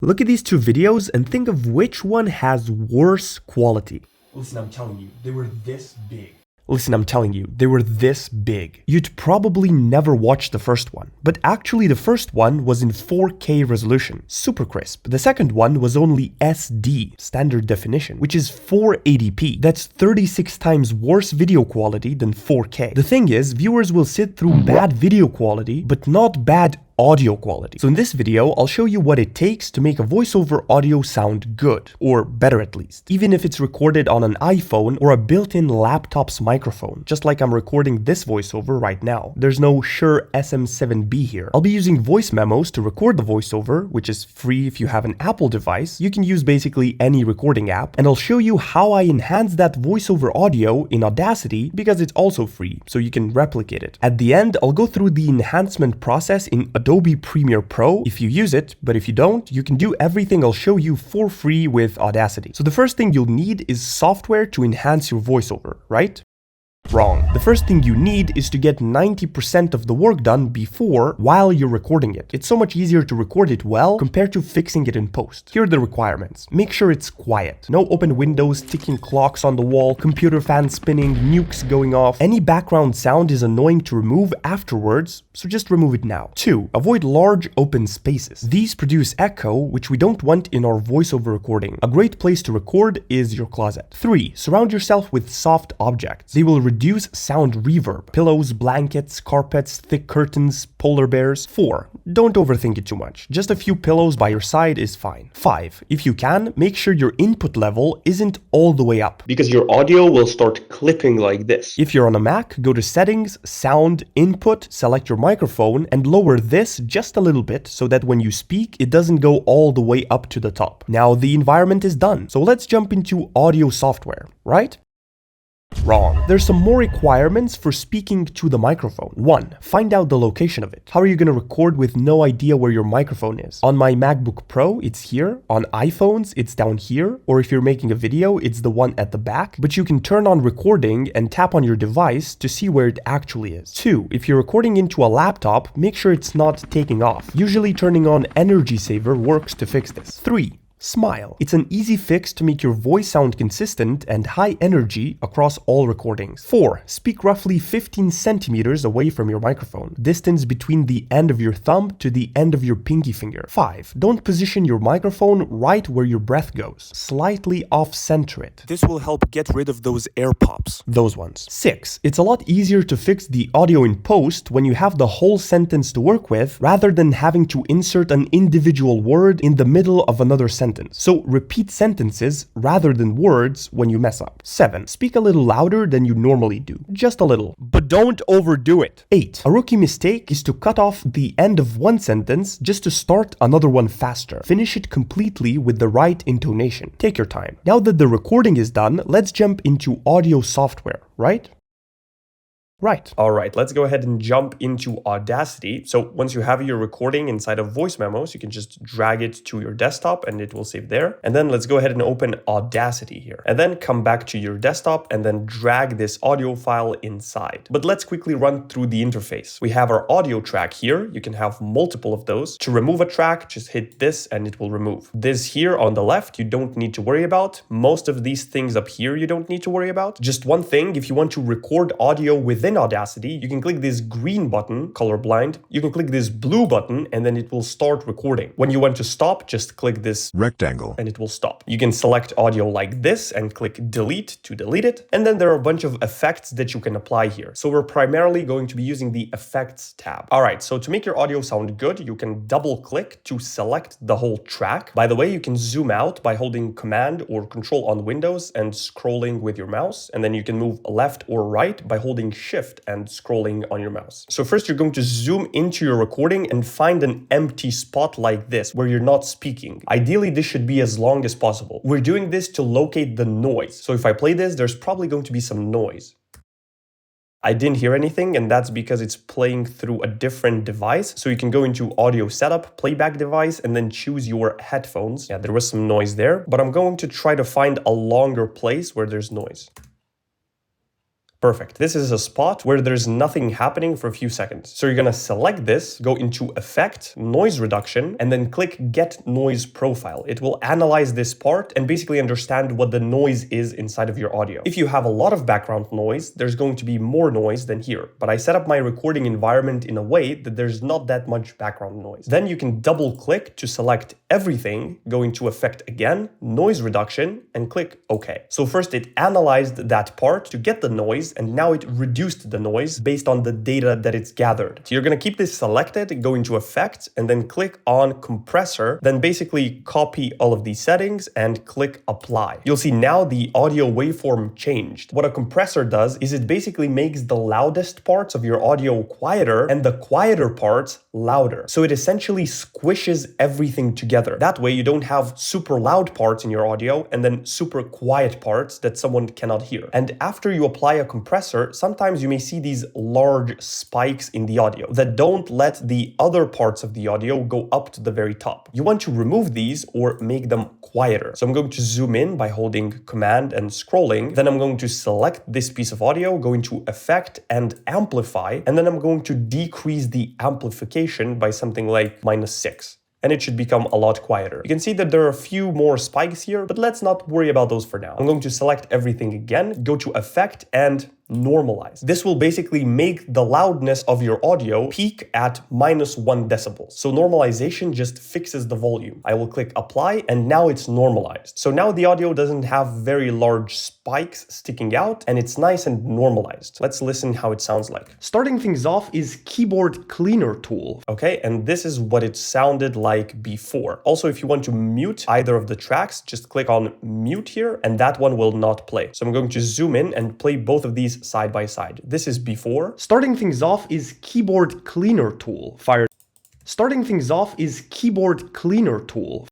Look at these two videos and think of which one has worse quality. Listen, I'm telling you, they were this big. Listen, I'm telling you, they were this big. You'd probably never watch the first one, but actually the first one was in 4K resolution, super crisp. The second one was only SD, standard definition, which is 480p. That's 36 times worse video quality than 4K. The thing is, viewers will sit through bad video quality, but not bad audio quality. So in this video, I'll show you what it takes to make a voiceover audio sound good, or better at least, even if it's recorded on an iPhone or a built-in laptop's microphone, just like I'm recording this voiceover right now. There's no Shure SM7B here. I'll be using voice memos to record the voiceover, which is free if you have an Apple device. You can use basically any recording app, and I'll show you how I enhance that voiceover audio in Audacity because it's also free, so you can replicate it. At the end, I'll go through the enhancement process in Adobe Premiere Pro if you use it, but if you don't, you can do everything I'll show you for free with Audacity. So the first thing you'll need is software to enhance your voiceover, right? Wrong. The first thing you need is to get 90% of the work done before while you're recording it. It's so much easier to record it well compared to fixing it in post. Here are the requirements. Make sure it's quiet. No open windows, ticking clocks on the wall, computer fans spinning, nukes going off. Any background sound is annoying to remove afterwards, so just remove it now. 2. Avoid large open spaces. These produce echo, which we don't want in our voiceover recording. A great place to record is your closet. 3. Surround yourself with soft objects. They will reduce sound reverb. Pillows, blankets, carpets, thick curtains, polar bears. 4. Don't overthink it too much. Just a few pillows by your side is fine. 5. If you can, make sure your input level isn't all the way up, because your audio will start clipping like this. If you're on a Mac, go to Settings, Sound, Input, select your microphone, and lower this just a little bit so that when you speak, it doesn't go all the way up to the top. Now the environment is done, so let's jump into audio software, right? Wrong. There's some more requirements for speaking to the microphone. 1. Find out the location of it. How are you going to record with no idea where your microphone is? On my MacBook Pro, it's here. On iPhones, it's down here. Or if you're making a video, it's the one at the back. But you can turn on recording and tap on your device to see where it actually is. 2. If you're recording into a laptop, make sure it's not taking off. Usually turning on Energy Saver works to fix this. 3. Smile. It's an easy fix to make your voice sound consistent and high energy across all recordings. 4. Speak roughly 15 centimeters away from your microphone. Distance between the end of your thumb to the end of your pinky finger. 5. Don't position your microphone right where your breath goes. Slightly off-center it. This will help get rid of those air pops. Those ones. 6. It's a lot easier to fix the audio in post when you have the whole sentence to work with rather than having to insert an individual word in the middle of another sentence. So repeat sentences rather than words when you mess up. 7. Speak a little louder than you normally do. Just a little. But don't overdo it. 8. A rookie mistake is to cut off the end of one sentence just to start another one faster. Finish it completely with the right intonation. Take your time. Now that the recording is done, let's jump into audio software, right? Right. All right, let's go ahead and jump into Audacity. So once you have your recording inside of voice memos, you can just drag it to your desktop and it will save there. And then let's go ahead and open Audacity here. And then come back to your desktop and then drag this audio file inside. But let's quickly run through the interface. We have our audio track here. You can have multiple of those. To remove a track, just hit this and it will remove. This here on the left, you don't need to worry about. Most of these things up here, you don't need to worry about. Just one thing, if you want to record audio within Audacity, you can click this green button, colorblind. You can click this blue button and then it will start recording. When you want to stop, just click this rectangle and it will stop. You can select audio like this and click delete to delete it. And then there are a bunch of effects that you can apply here. So we're primarily going to be using the effects tab. All right, so to make your audio sound good, you can double click to select the whole track. By the way, you can zoom out by holding Command or Control on Windows and scrolling with your mouse. And then you can move left or right by holding Shift and scrolling on your mouse. So first you're going to zoom into your recording and find an empty spot like this where you're not speaking. Ideally, this should be as long as possible. We're doing this to locate the noise. So if I play this, there's probably going to be some noise. I didn't hear anything, and that's because it's playing through a different device. So you can go into audio setup, playback device, and then choose your headphones. Yeah, there was some noise there, but I'm going to try to find a longer place where there's noise. Perfect. This is a spot where there's nothing happening for a few seconds. So you're gonna select this, go into Effect, Noise Reduction, and then click Get Noise Profile. It will analyze this part and basically understand what the noise is inside of your audio. If you have a lot of background noise, there's going to be more noise than here. But I set up my recording environment in a way that there's not that much background noise. Then you can double click to select everything, go into Effect again, Noise Reduction, and click OK. So first it analyzed that part to get the noise, and now it reduced the noise based on the data that it's gathered. So you're going to keep this selected, go into Effects, and then click on Compressor, then basically copy all of these settings and click Apply. You'll see now the audio waveform changed. What a compressor does is it basically makes the loudest parts of your audio quieter and the quieter parts louder. So it essentially squishes everything together. That way you don't have super loud parts in your audio and then super quiet parts that someone cannot hear. And after you apply a compressor, sometimes you may see these large spikes in the audio that don't let the other parts of the audio go up to the very top. You want to remove these or make them quieter. So I'm going to zoom in by holding Command and scrolling. Then I'm going to select this piece of audio, go into Effect and Amplify, and then I'm going to decrease the amplification by something like -6. And it should become a lot quieter. You can see that there are a few more spikes here, but let's not worry about those for now. I'm going to select everything again, go to Effect and normalize. This will basically make the loudness of your audio peak at -1 decibel. So normalization just fixes the volume. I will click Apply and now it's normalized. So now the audio doesn't have very large spikes sticking out and it's nice and normalized. Let's listen how it sounds like. Starting things off is Keyboard Cleaner tool. Okay, and this is what it sounded like before. Also, if you want to mute either of the tracks, just click on Mute here and that one will not play. So I'm going to zoom in and play both of these side by side. This is before. Starting things off is Keyboard Cleaner tool. Starting things off is Keyboard Cleaner tool.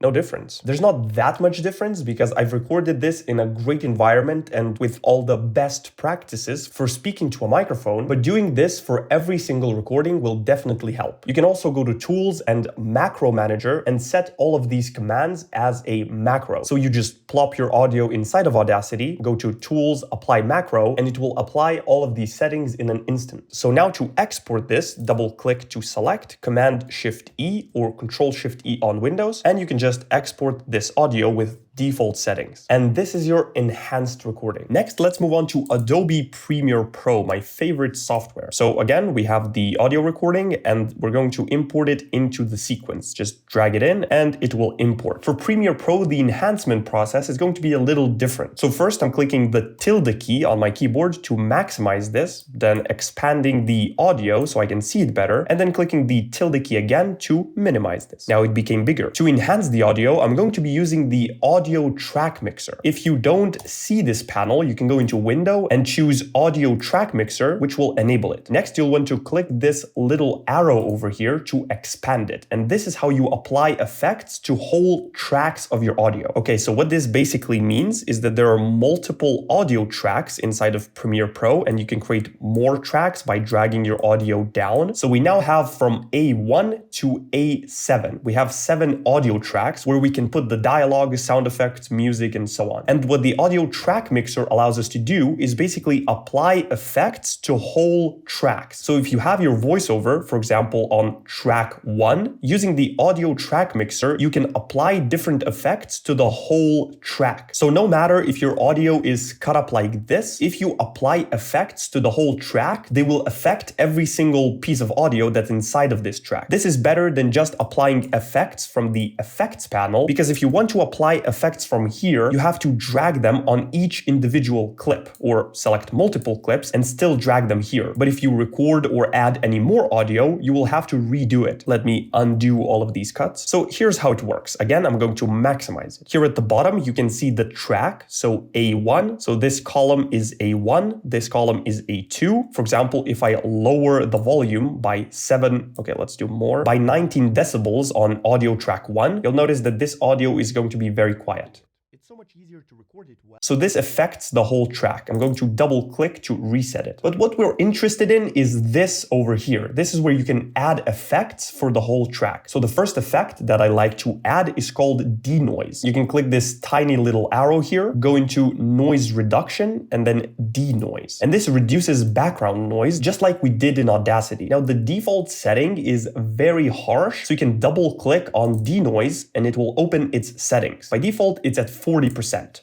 No difference. There's not that much difference because I've recorded this in a great environment and with all the best practices for speaking to a microphone, but doing this for every single recording will definitely help. You can also go to Tools and Macro Manager and set all of these commands as a macro. So you just plop your audio inside of Audacity, go to Tools, Apply Macro, and it will apply all of these settings in an instant. So now to export this, double click to select, Command-Shift-E or Control-Shift-E on Windows, and you can just export this audio with default settings. And this is your enhanced recording. Next, let's move on to Adobe Premiere Pro, my favorite software. So again, we have the audio recording and we're going to import it into the sequence. Just drag it in and it will import. For Premiere Pro, the enhancement process is going to be a little different. So first I'm clicking the tilde key on my keyboard to maximize this, then expanding the audio so I can see it better, and then clicking the tilde key again to minimize this. Now it became bigger. To enhance the audio, I'm going to be using the Audio Track Mixer. If you don't see this panel, you can go into Window and choose Audio Track Mixer, which will enable it. Next, you'll want to click this little arrow over here to expand it. And this is how you apply effects to whole tracks of your audio. Okay, so what this basically means is that there are multiple audio tracks inside of Premiere Pro, and you can create more tracks by dragging your audio down. So we now have from A1 to A7. We have 7 audio tracks where we can put the dialogue, sound effects, music, and so on. And what the Audio Track Mixer allows us to do is basically apply effects to whole tracks. So if you have your voiceover, for example, on track 1, using the Audio Track Mixer, you can apply different effects to the whole track. So no matter if your audio is cut up like this, if you apply effects to the whole track, they will affect every single piece of audio that's inside of this track. This is better than just applying effects from the effects panel, because if you want to apply effects from here, you have to drag them on each individual clip or select multiple clips and still drag them here. But if you record or add any more audio, you will have to redo it. Let me undo all of these cuts. So here's how it works. Again, I'm going to maximize it. Here at the bottom, you can see the track. So A1. So this column is A1. This column is A2. For example, if I lower the volume by 7, okay, let's do more, by 19 decibels on audio track 1, you'll notice that this audio is going to be very quiet. so much easier to record it well. So this affects the whole track. I'm going to double click to reset it. But what we're interested in is this over here. This is where you can add effects for the whole track. So the first effect that I like to add is called denoise. You can click this tiny little arrow here, go into noise reduction, and then denoise. And this reduces background noise just like we did in Audacity. Now the default setting is very harsh, so you can double click on denoise and it will open its settings. By default, it's at 40%.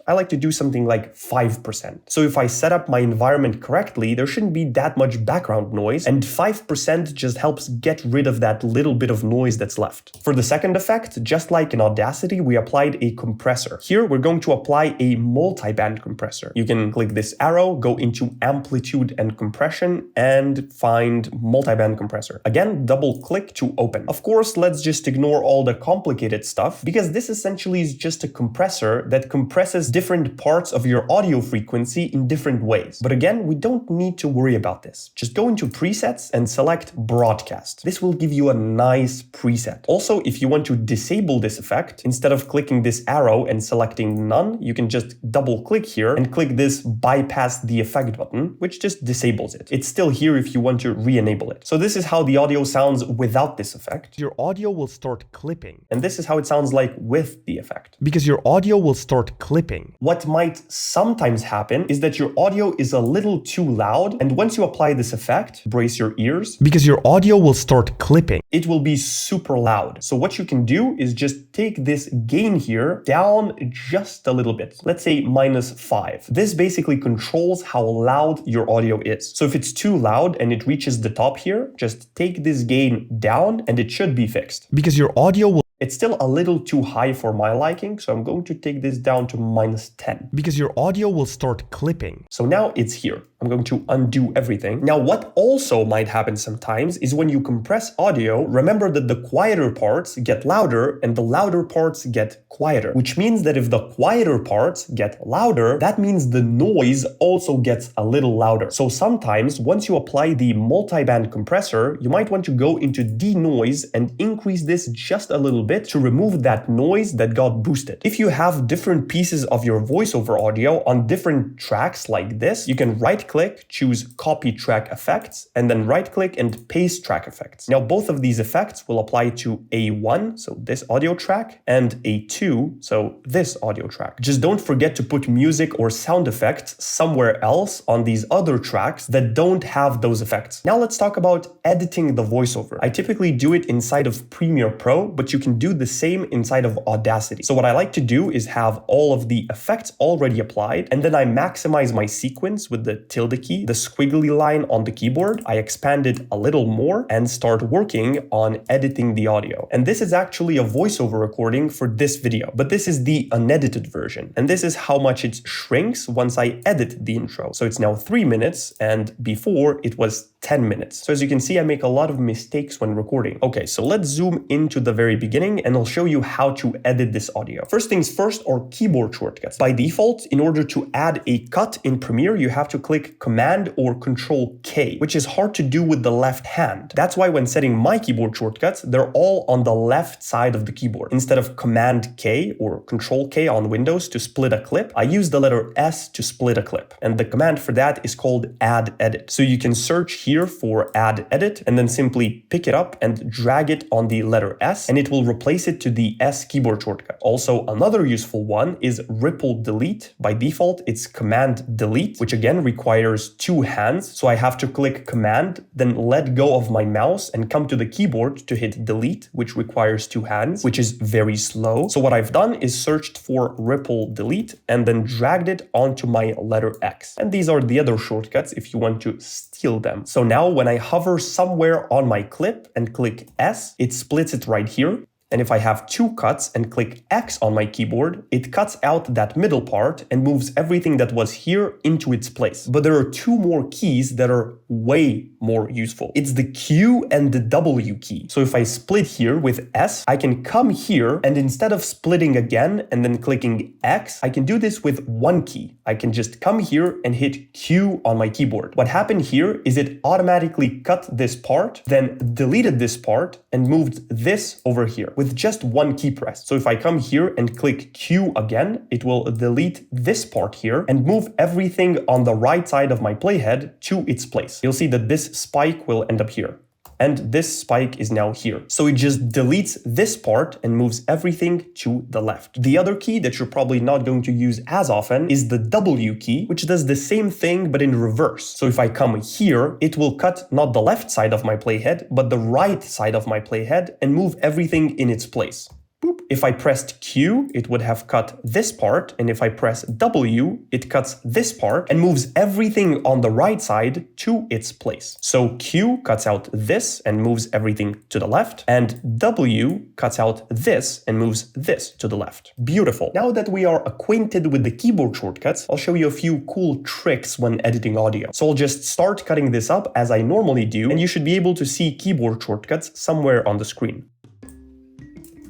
I like to do something like 5%. So if I set up my environment correctly, there shouldn't be that much background noise, and 5% just helps get rid of that little bit of noise that's left. For the second effect, just like in Audacity, we applied a compressor. Here, we're going to apply a multi-band compressor. You can click this arrow, go into amplitude and compression, and find multi-band compressor. Again, double click to open. Of course, let's just ignore all the complicated stuff, because this essentially is just a compressor that compresses different parts of your audio frequency in different ways. But again, we don't need to worry about this. Just go into presets and select broadcast. This will give you a nice preset. Also, if you want to disable this effect, instead of clicking this arrow and selecting none, you can just double click here and click this bypass the effect button, which just disables it. It's still here if you want to re-enable it. So this is how the audio sounds without this effect. Your audio will start clipping. And this is how it sounds like with the effect. Because your audio will start clipping. What might sometimes happen is that your audio is a little too loud, and once you apply this effect, brace your ears. Because your audio will start clipping. It will be super loud. So what you can do is just take this gain here down just a little bit. Let's say -5. This basically controls how loud your audio is. So if it's too loud and it reaches the top here, just take this gain down and it should be fixed. Because your audio will It's still a little too high for my liking, so I'm going to take this down to -10. Because your audio will start clipping. So now it's here. I'm going to undo everything. Now, what also might happen sometimes is when you compress audio, remember that the quieter parts get louder and the louder parts get quieter, which means that if the quieter parts get louder, that means the noise also gets a little louder. So sometimes once you apply the multi-band compressor, you might want to go into denoise and increase this just a little bit to remove that noise that got boosted. If you have different pieces of your voiceover audio on different tracks like this, you can right-click, choose Copy Track Effects, and then right-click and Paste Track Effects. Now, both of these effects will apply to A1, so this audio track, and A2, so this audio track. Just don't forget to put music or sound effects somewhere else on these other tracks that don't have those effects. Now let's talk about editing the voiceover. I typically do it inside of Premiere Pro, but you can do the same inside of Audacity. So what I like to do is have all of the effects already applied, and then I maximize my sequence with the tilde key, the squiggly line on the keyboard. I expand it a little more and start working on editing the audio. And this is actually a voiceover recording for this video, but this is the unedited version. And this is how much it shrinks once I edit the intro. So it's now 3 minutes, and before it was 10 minutes. So as you can see, I make a lot of mistakes when recording. Okay, so let's zoom into the very beginning and I'll show you how to edit this audio. First things first are keyboard shortcuts. By default, in order to add a cut in Premiere, you have to click Command or Control K, which is hard to do with the left hand. That's why when setting my keyboard shortcuts, they're all on the left side of the keyboard. Instead of Command K or Control K on Windows to split a clip, I use the letter S to split a clip. And the command for that is called Add Edit. So you can search here for Add Edit and then simply pick it up and drag it on the letter S, and it will replace it to the S keyboard shortcut. Also, another useful one is Ripple Delete. By default, it's Command Delete, which again requires 2 hands. So I have to click Command, then let go of my mouse and come to the keyboard to hit Delete, which requires 2 hands, which is very slow. So what I've done is searched for Ripple Delete and then dragged it onto my letter X. And these are the other shortcuts if you want to steal them. So now when I hover somewhere on my clip and click S, it splits it right here. And if I have 2 cuts and click X on my keyboard, it cuts out that middle part and moves everything that was here into its place. But there are 2 more keys that are way more useful. It's the Q and the W key. So if I split here with S, I can come here and instead of splitting again and then clicking X, I can do this with 1 key. I can just come here and hit Q on my keyboard. What happened here is it automatically cut this part, then deleted this part and moved this over here, with just one key press. So if I come here and click Q again, it will delete this part here and move everything on the right side of my playhead to its place. You'll see that this spike will end up here. And this spike is now here. So it just deletes this part and moves everything to the left. The other key that you're probably not going to use as often is the W key, which does the same thing but in reverse. So if I come here, it will cut not the left side of my playhead, but the right side of my playhead and move everything in its place. Boop. If I pressed Q, it would have cut this part, and if I press W, it cuts this part and moves everything on the right side to its place. So Q cuts out this and moves everything to the left, and W cuts out this and moves this to the left. Beautiful. Now that we are acquainted with the keyboard shortcuts, I'll show you a few cool tricks when editing audio. So I'll just start cutting this up as I normally do, and you should be able to see keyboard shortcuts somewhere on the screen.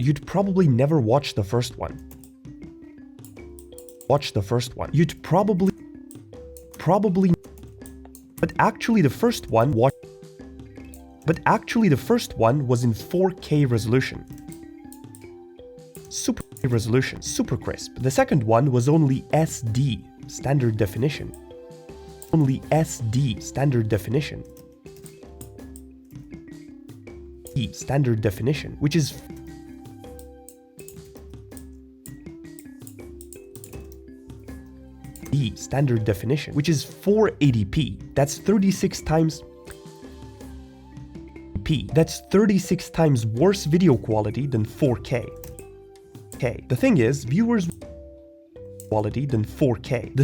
You'd probably never watch the first one. You'd probably, but actually the first one was in 4K resolution. Super crisp. The second one was only SD, standard definition. Standard definition, which is standard definition, which is 480p. That's 36 times worse video quality than 4K. The thing is, viewers quality than 4K.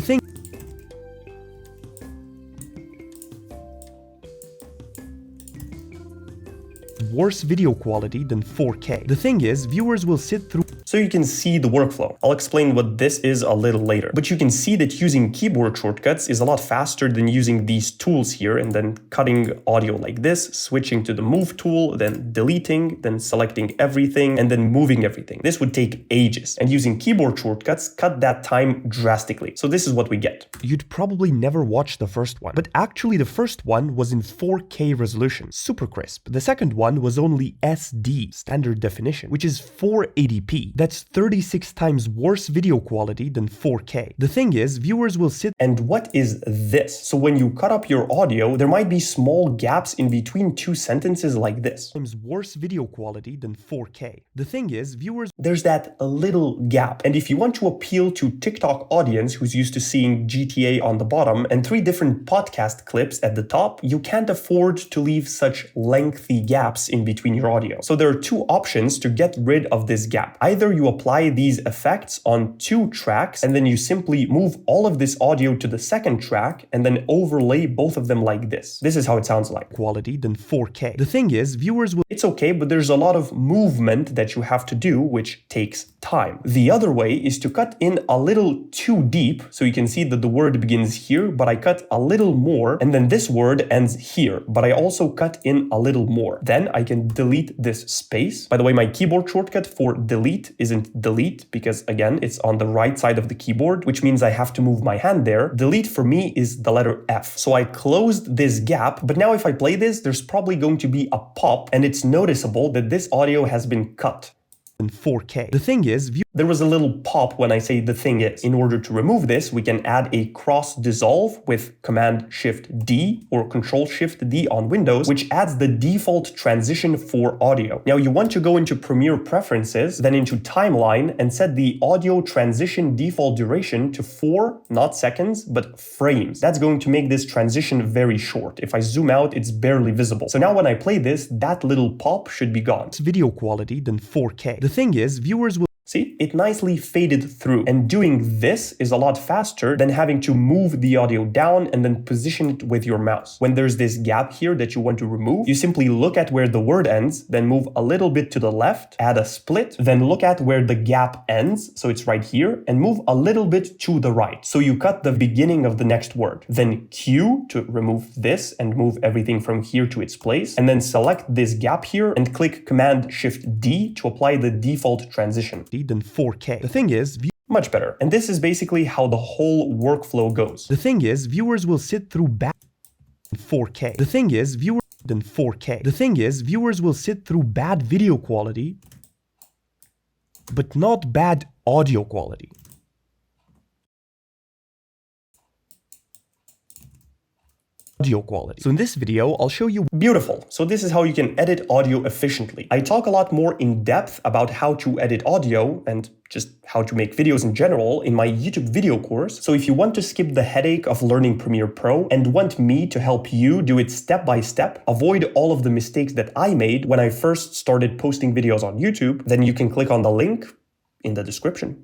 Worse video quality than 4K. The thing is, viewers will sit through. So you can see the workflow. I'll explain what this is a little later. But you can see that using keyboard shortcuts is a lot faster than using these tools here and then cutting audio like this, switching to the move tool, then deleting, then selecting everything, and then moving everything. This would take ages. And using keyboard shortcuts cut that time drastically. So this is what we get. You'd probably never watch the first one, but actually the first one was in 4K resolution, super crisp. The second one was only SD, standard definition, which is 480p. That's 36 times worse video quality than 4K. The thing is, viewers will sit. And what is this? So when you cut up your audio, there might be small gaps in between two sentences like this. Times worse video quality than 4K. The thing is, viewers. There's that little gap. And if you want to appeal to TikTok audience who's used to seeing GTA on the bottom and 3 different podcast clips at the top, you can't afford to leave such lengthy gaps in between your audio. So there are 2 options to get rid of this gap. Either you apply these effects on 2 tracks and then you simply move all of this audio to the second track and then overlay both of them like this. This is how it sounds like. Quality than 4K. The thing is, viewers will. It's okay, but there's a lot of movement that you have to do, which takes time. The other way is to cut in a little too deep. So you can see that the word begins here, but I cut a little more, and then this word ends here, but I also cut in a little more. Then I can delete this space. By the way, my keyboard shortcut for delete isn't delete because again, it's on the right side of the keyboard, which means I have to move my hand there. Delete for me is the letter F. So I closed this gap, but now if I play this, there's probably going to be a pop and it's noticeable that this audio has been cut. In 4K. The thing is, there was a little pop when I say the thing is. In order to remove this, we can add a cross dissolve with Command-Shift-D or Control-Shift-D on Windows, which adds the default transition for audio. Now you want to go into Premiere Preferences, then into Timeline, and set the audio transition default duration to 4, not seconds, but frames. That's going to make this transition very short. If I zoom out, it's barely visible. So now when I play this, that little pop should be gone. Video quality than 4K. The thing is, viewers will. See, it nicely faded through, and doing this is a lot faster than having to move the audio down and then position it with your mouse. When there's this gap here that you want to remove, you simply look at where the word ends, then move a little bit to the left, add a split, then look at where the gap ends, so it's right here, and move a little bit to the right. So you cut the beginning of the next word. Then Q to remove this and move everything from here to its place, and then select this gap here and click Command-Shift-D to apply the default transition. Than 4K. The thing is, much better. And this is basically how the whole workflow goes. The thing is, viewers will sit through bad 4K. The thing is, viewers will sit through bad video quality but not bad audio quality. So in this video, I'll show you. Beautiful. So this is how you can edit audio efficiently. I talk a lot more in depth about how to edit audio and just how to make videos in general in my YouTube video course. So if you want to skip the headache of learning Premiere Pro and want me to help you do it step by step, avoid all of the mistakes that I made when I first started posting videos on YouTube, then you can click on the link in the description.